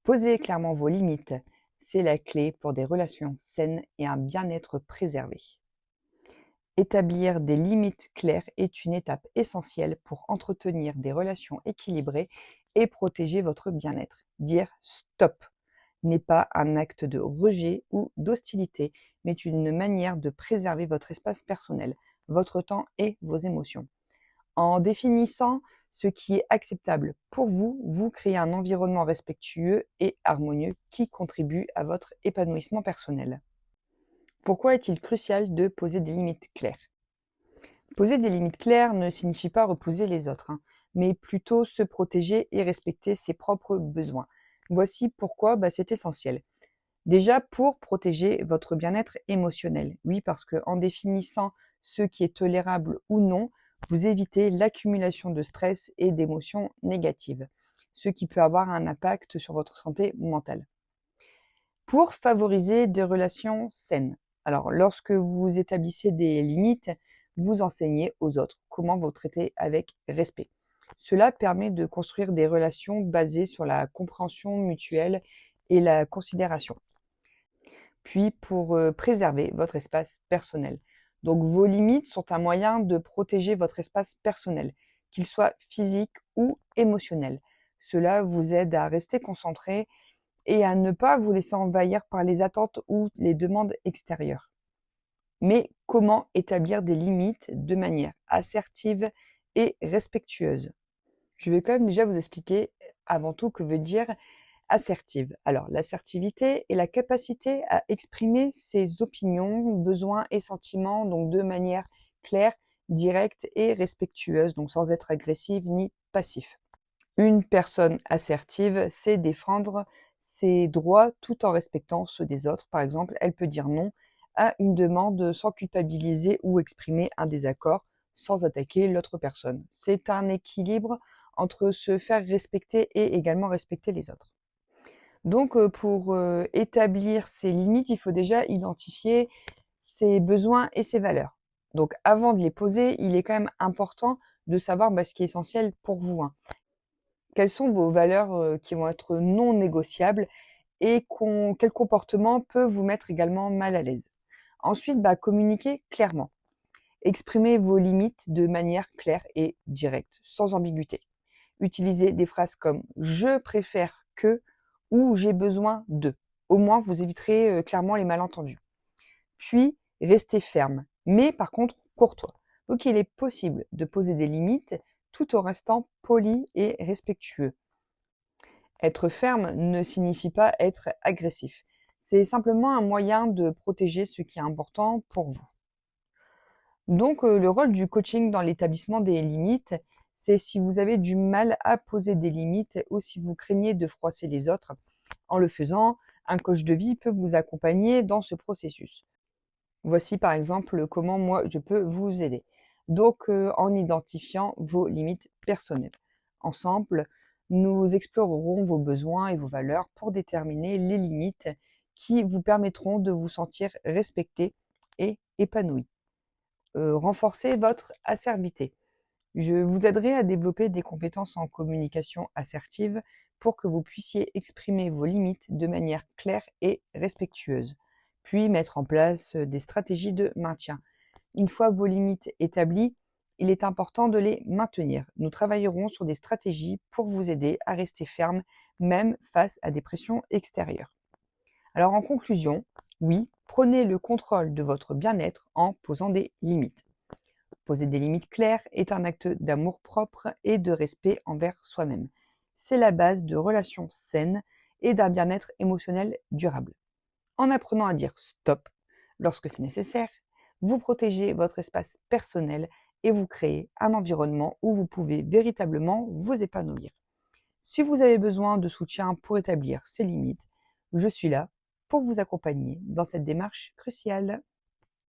Posez clairement vos limites, c'est la clé pour des relations saines et un bien-être préservé. Établir des limites claires est une étape essentielle pour entretenir des relations équilibrées et protéger votre bien-être. Dire stop n'est pas un acte de rejet ou d'hostilité, mais une manière de préserver votre espace personnel, votre temps et vos émotions. En définissant ce qui est acceptable pour vous, vous créez un environnement respectueux et harmonieux qui contribue à votre épanouissement personnel. Pourquoi est-il crucial de poser des limites claires? Poser des limites claires ne signifie pas repousser les autres, mais plutôt se protéger et respecter ses propres besoins. Voici pourquoi c'est essentiel. Déjà pour protéger votre bien-être émotionnel. Oui, parce qu'en définissant ce qui est tolérable ou non, vous évitez l'accumulation de stress et d'émotions négatives, ce qui peut avoir un impact sur votre santé mentale. Pour favoriser des relations saines. Alors, lorsque vous établissez des limites, vous enseignez aux autres comment vous traiter avec respect. Cela permet de construire des relations basées sur la compréhension mutuelle et la considération. Puis pour préserver votre espace personnel. Donc vos limites sont un moyen de protéger votre espace personnel, qu'il soit physique ou émotionnel. Cela vous aide à rester concentré et à ne pas vous laisser envahir par les attentes ou les demandes extérieures. Mais comment établir des limites de manière assertive et respectueuse? Je vais quand même déjà vous expliquer avant tout que veut dire assertive. Alors, l'assertivité est la capacité à exprimer ses opinions, besoins et sentiments donc de manière claire, directe et respectueuse, donc sans être agressive ni passif. Une personne assertive sait défendre ses droits tout en respectant ceux des autres. Par exemple, elle peut dire non à une demande sans culpabiliser ou exprimer un désaccord sans attaquer l'autre personne. C'est un équilibre entre se faire respecter et également respecter les autres. Donc, pour établir ses limites, il faut déjà identifier ses besoins et ses valeurs. Donc, avant de les poser, il est quand même important de savoir ce qui est essentiel pour vous. Quelles sont vos valeurs qui vont être non négociables et quel comportement peut vous mettre également mal à l'aise. Ensuite, communiquez clairement. Exprimez vos limites de manière claire et directe, sans ambiguïté. Utilisez des phrases comme « je préfère que » ou « j'ai besoin de ». Au moins, vous éviterez clairement les malentendus. Puis, restez ferme, mais par contre courtois. Donc, il est possible de poser des limites tout en restant poli et respectueux. Être ferme ne signifie pas être agressif. C'est simplement un moyen de protéger ce qui est important pour vous. Donc, le rôle du coaching dans l'établissement des limites, c'est si vous avez du mal à poser des limites ou si vous craignez de froisser les autres. En le faisant, un coach de vie peut vous accompagner dans ce processus. Voici par exemple comment moi je peux vous aider. Donc, en identifiant vos limites personnelles. Ensemble, nous explorerons vos besoins et vos valeurs pour déterminer les limites qui vous permettront de vous sentir respecté et épanoui. Renforcez votre assertivité. Je vous aiderai à développer des compétences en communication assertive pour que vous puissiez exprimer vos limites de manière claire et respectueuse, puis mettre en place des stratégies de maintien. Une fois vos limites établies, il est important de les maintenir. Nous travaillerons sur des stratégies pour vous aider à rester ferme, même face à des pressions extérieures. Alors en conclusion, oui, prenez le contrôle de votre bien-être en posant des limites. Poser des limites claires est un acte d'amour-propre et de respect envers soi-même. C'est la base de relations saines et d'un bien-être émotionnel durable. En apprenant à dire stop lorsque c'est nécessaire, vous protégez votre espace personnel et vous créez un environnement où vous pouvez véritablement vous épanouir. Si vous avez besoin de soutien pour établir ces limites, je suis là pour vous accompagner dans cette démarche cruciale.